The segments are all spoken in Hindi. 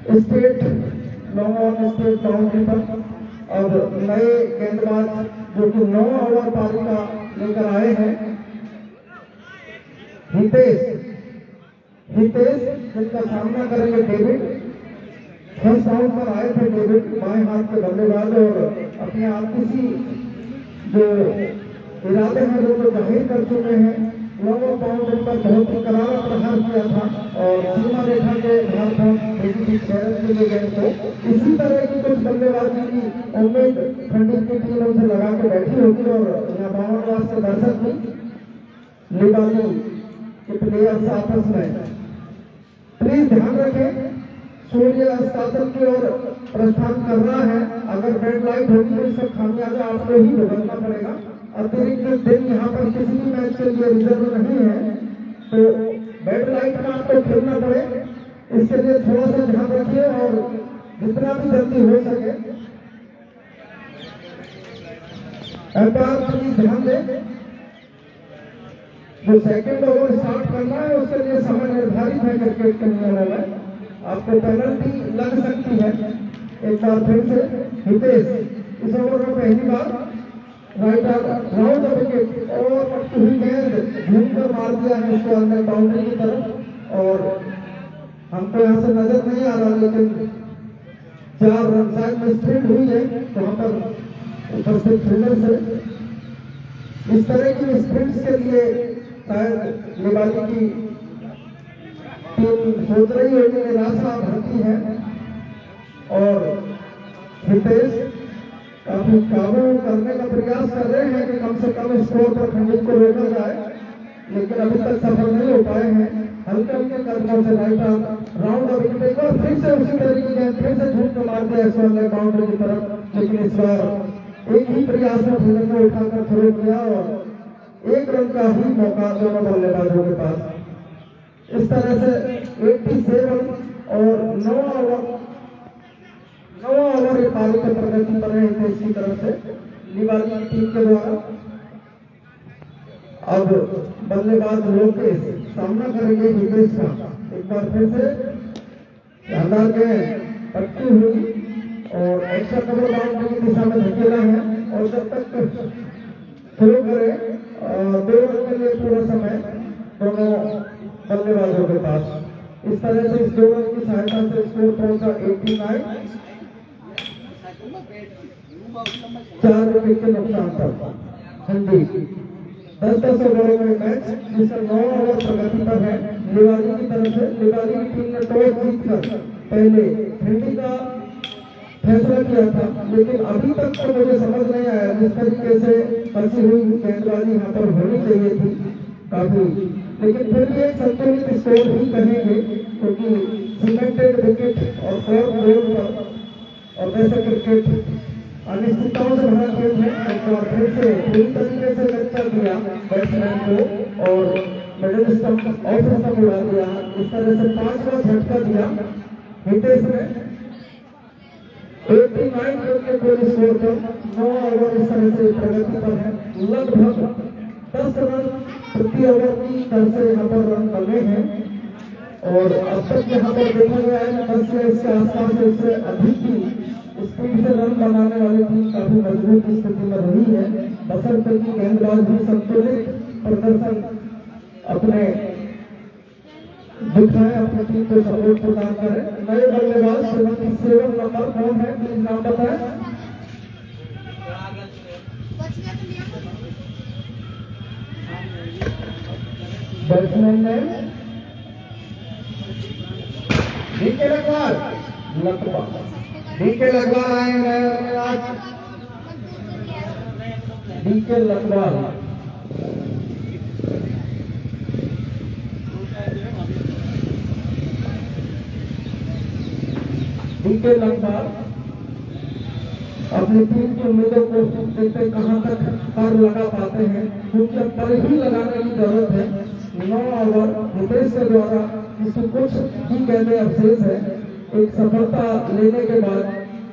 State long on state boundary पर अब नए गेंदबाज जो कि 9 ओवर पारी का लेकर आए हैं, हितेश जिनका सामना करेंगे डेविड। फर्स्ट राउंड पर आए थे डेविड, बाएं हाथ के बल्लेबाज, और अपने आप किसी जो इरादे हैं वो तो जाहिर कर चुके हैं। लॉन्ग बाउंड्री पर बहुत ही करारा प्रहार किया था और सीमा रेखा के झारखंड के लिए गेंद को इसी तरह की कुछ बल्लेबाजी की उम्मीद खंडित की टीम उनसे लगा के बैठी होगी। और यहाँ बावनवास के दर्शक भी लिबाली के प्लेयर्स आपस में प्लीज ध्यान रखें, सूर्य अस्ताचल की ओर प्रस्थान कर रहा है। अगर रेड लाइट होगी तो इसका खामियाजा आपको ही भुगतना पड़ेगा। अतिरिक्त दिन यहाँ पर किसी भी मैच के लिए रिजर्व नहीं है, तो रेड लाइट में आपको खेलना पड़े, इसके लिए थोड़ा सा ध्यान रखिए और जितना भी जल्दी हो सके एम्पायर प्लीज ध्यान दें। जो सेकंड ओवर स्टार्ट करना है उसके लिए समय निर्धारित है क्रिकेट के नियमों में, आपको पेनल्टी लग सकती है। एक बार फिर से हितेश इस ओवर में पहली बार राइट राउंड विकेट और पट्टी हुई गेंद घूमकर मार दिया है उसको अंदर बाउंड्री की तरफ, और हमको यहाँ से नजर नहीं आ रहा लेकिन 4 रन शायद में स्प्रिंट हुई है वहां पर उपस्थित फील्डर से। इस तरह की स्प्रिंट्स के लिए शायद लिबाली की टीम सोच रही होगी, निराशा भरती है और हितेश काफी काबू करने का प्रयास कर रहे हैं कि कम से कम स्कोर पर खंडित को रोका जाए, लेकिन अभी तक सफल नहीं हो पाए हैं। हल्के हल्के कदमों से राइट राउंड और विकेट और फिर से उसी तरीके के फिर से झूठ को मार दिया इस बाउंड्री की तरफ, लेकिन इस बार एक ही प्रयास में फील्डर को उठाकर थ्रो किया और 1 रन का ही मौका दोनों बल्लेबाजों के पास। इस तरह से 87 और 9 ओवर ये पारी के प्रगति पर रहे थे इसकी तरफ से लिबाली की टीम के द्वारा। अब बल्लेबाज लोकेश सामना करेंगे हितेश का। एक बार फिर से शानदार गेंद पट्टी हुई और एक्स्ट्रा कवर बाउंड्री की दिशा में धकेला है और जब तक थ्रो करे 2 रन के लिए पूरा समय दोनों बल्लेबाजों के पास। इस तरह से इस 2 रन की सहायता से स्कोर पहुंचा 89, 4 विकेट के नुकसान पर। हाँ जी, 10-10 ओवरों में मैच जिसका 9 ओवर प्रगति पर है लिबाली की तरफ से। लिबाली की टीम ने टॉस जीतकर पहले फील्डिंग का फैसला किया था, लेकिन अभी तक तो मुझे समझ नहीं आया जिस तरीके से फंसी हुई गेंदबाजी यहाँ पर होनी चाहिए थी काफी, लेकिन फिर भी एक संतुलित स्कोर ही कहेंगे क्योंकि सीमेंटेड विकेट और 4 बॉल पर और वैसे क्रिकेट अनिश्चितताओं से भरा खेल है। एक बार फिर से पूरी तरीके से कच्चा दिया बैट्समैन को और मिडिल स्टंप ऑफ स्टंप उड़ा दिया। इस तरह से 5वां झटका दिया हितेश ने। 89 रन के गोल स्कोर पर 9 ओवर इस तरह से प्रगति पर है। लगभग 10 रन प्रति ओवर की दर से यहाँ पर रन बने हैं और अब तक यहाँ पर देखा गया है 10 से इसके आसपास इससे अधिक की स्पीड से रन बनाने वाली टीम काफी मजबूत स्थिति में रही है, बशर्ते कि गेंदबाज भी संतुलित प्रदर्शन अपने दिखाएं, अपनी टीम को सपोर्ट प्रदान करें। नए बल्लेबाज 77 नंबर कौन है प्लीज नाम बताएं। बैट्समैन ने डीके लगवाल डीके लगवाल आएंगे आज डीके लगवाल। डीके लगवाल अपनी टीम की उम्मीदों को देखते कहां तक पार लगा पाते हैं, क्योंकि अब पर ही लगाने की जरूरत है। 9 ओवर हितेश के द्वारा जिसमें कुछ ही गेंदें अवशेष है, एक सफलता लेने के बाद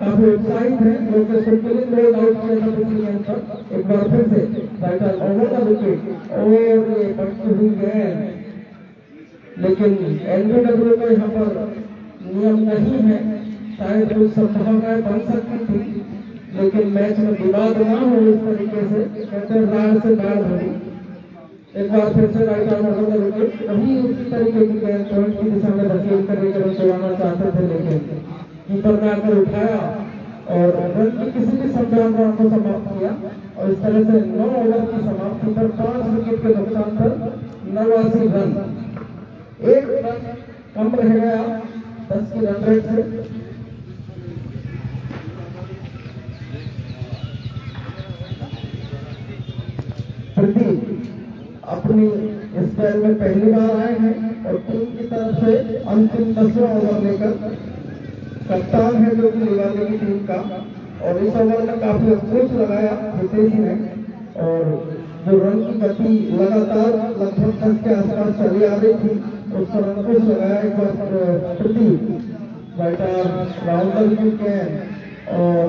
काफी उत्साहित है। लोकेश को क्लीन बॉल आउट किया था पिछली गेंद पर। एक बार फिर से टाइटल ओवर का विकेट और ये पटकी हुई गेंद, लेकिन एलबीडब्ल्यू का यहाँ पर नियम नहीं है शायद कुछ संभावनाएं बन सकती थी, लेकिन मैच में विवाद ना हो इस तरीके से, कहते हैं राड से गाड़ भरी। एक बार फिर से राइट आर्म में रुके, वही उसी तरीके की गेंद पॉइंट की दिशा में धकेल कर एक रन चलाना चाहते थे, लेकिन कीपर ने आकर उठाया और रन की किसी भी संभावना को समाप्त किया। और इस तरह से 9 ओवर की समाप्ति पर 5 विकेट के नुकसान पर 89 रन, एक रन कम रह गया 10 की रन रेट से। प्रदीप अपनी इस खेल में पहली बार आए हैं और टीम की तरफ से अंतिम 10वां ओवर लेकर कप्तान है जो कि लिवाली की टीम का। और इस ओवर में काफी अफसोस लगाया हितेश ने, और जो रन की गति लगातार लगभग 10 के आसपास चली आ रही थी, उस पर अंकुश लगाया एक बार प्रदीप। राइटर राउंडर की और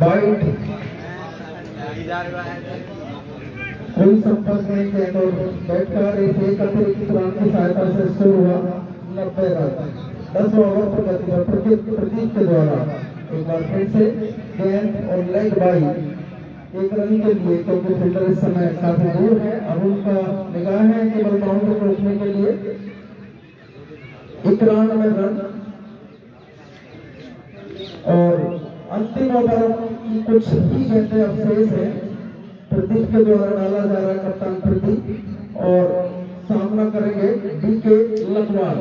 बाइट कोई संपर्क नहीं किया और बैट का एक अतिरिक्त रन की सहायता से स्कोर हुआ 90 रन 10 ओवर पर गति पर प्रदीप के द्वारा। एक बार फिर से गेंद और लेग बाई एक रन के लिए, क्योंकि फील्डर इस समय काफी दूर है। अब उनका निगाह है केवल बाउंड्री को रोकने के लिए। 91 रन और अंतिम ओवर की कुछ ही गेंदें अवशेष है। प्रदीप के द्वारा डाला जा रहा है कप्तान प्रदीप, और सामना करेंगे डीके लखवाल।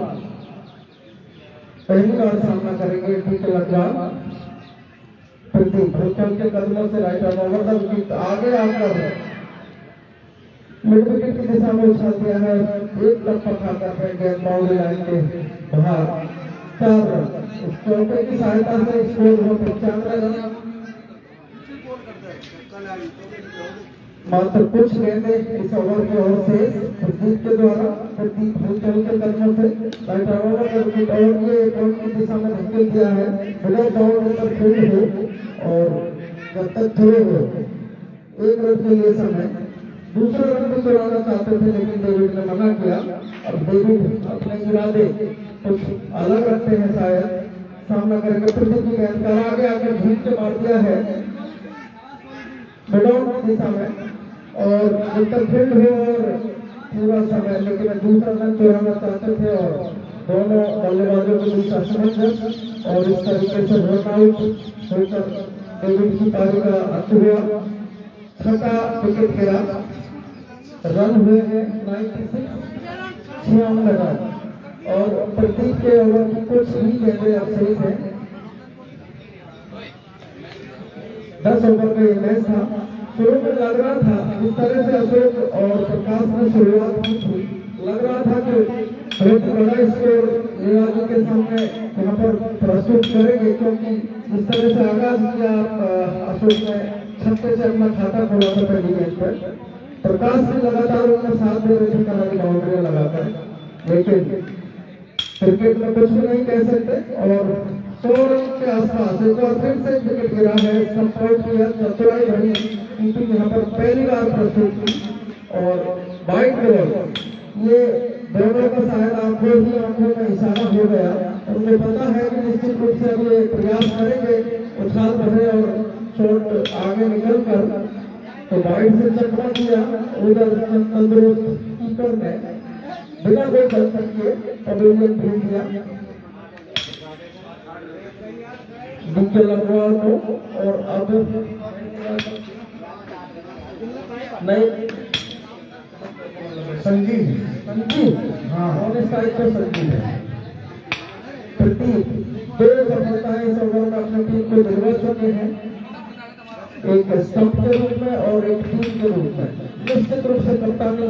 पहली बार सामना करेंगे डीके लखवाल। प्रदीप हल्के के कदमों से right arm over the wicket आगे आकर मिड विकेट की दिशा में उछाल दिया है, एक तरफा खाकर गेंद बाउंड्री लाइन के बाहर। 4 रन इस चौके की सहायता से स्कोर हुआ 95 रन। मात्र कुछ गेंदें इस ओवर की ओर से प्रदीप के द्वारा। प्रदीप हल्के के कदमों से राइट आर्म ओवर का विकेट और ये पॉइंट की दिशा में धकेल दिया है। बिना बाउंड्री पर फील्ड हो और जब तक थ्रो हो, एक रन के लिए समय। दूसरा रन भी चलाना चाहते थे, लेकिन डेविड ने मना किया। अब डेविड अपने इरादे कुछ अलग रखते हैं, शायद सामना करेंगे प्रदीप की गेंद का आगे आकर झूठ के मार दिया है मिडआउट की दिशा में, और जब तक फील्ड हो और पूरा समय, लेकिन दूसरा रन चलाना चाहते थे और दोनों बल्लेबाजों के बीच असमंजस, और इस तरीके से रन आउट होकर डेविड की पारी का अंत हुआ। 6वां विकेट गिरा, रन हुए हैं 96 रन, और प्रदीप के ओवर की कुछ ही गेंदें अवशेष हैं। 10 ओवर का ये मैच था। शुरू में लग रहा था जिस तरह से अशोक और प्रकाश ने शुरुआत की थी, लग रहा था कि बहुत बड़ा स्कोर लिवाली के सामने यहाँ पर प्रस्तुत करेंगे, क्योंकि जिस तरह से आगाज किया अशोक ने छक्के से अपना खाता खोला था पहली गेंद पर। प्रकाश भी लगातार उनका साथ दे रहे थे करारी बाउंड्रियां लगाकर, लेकिन क्रिकेट में कुछ भी नहीं कह सकते। और 100 रन के आसपास एक बार फिर से विकेट गिरा है। सपोर्ट किया चतुराई भरी कीपिंग यहाँ पर पहली बार प्रस्तुत की, और वाइड बॉल ये दोनों का शायद आंखों में इशारा हो गया। उनको पता है कि निश्चित रूप से अब ये प्रयास करेंगे उछाल भरे और शॉट आगे निकल कर, तो वाइड से चकमा दिया उधर तंदुरुस्त कीपर ने बिना कोई गलती किए पवेलियन भेज दिया डीके लखवाल को। और अब नहीं संजीव हाँ ऑन साइड पर संजीव है। प्रदीप 2 सफलताएं इस ओवर में अपनी टीम को दिलवा चुके हैं, एक स्टंप के रूप में और एक टीम के रूप में। निश्चित रूप से कप्तानी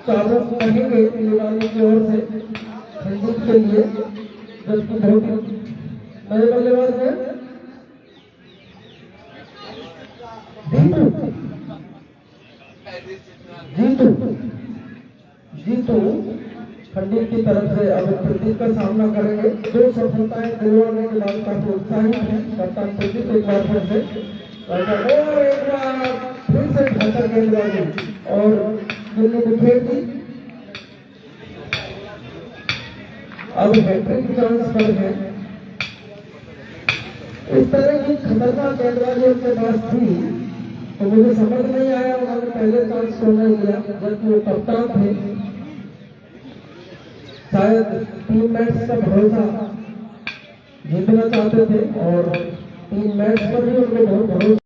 चालू कहेंगे लिवाली की ओर से संजीव के लिए, जबकि बहुत नए बल्लेबाज है जीतू खंडीर की तरफ से अब प्रदीप का सामना करेंगे। 2 सफलताएं दिलवाने के बाद काफी उत्साहित है कप्तान प्रदीप। एक बार फिर से और एक बार फिर से ढांचा गेंदबाजी और दिल्ली बिखेर दी। अब हैट्रिक चांस पर है इस तरह की खतरनाक गेंदबाजी उनके पास थी, तो मुझे समझ नहीं आया उन्होंने पहले चांस क्यों नहीं लिया, जबकि वो कप्तान थे। शायद टीम मैच का भरोसा जीतना चाहते थे और टीम मैच पर भी उनको बहुत भरोसा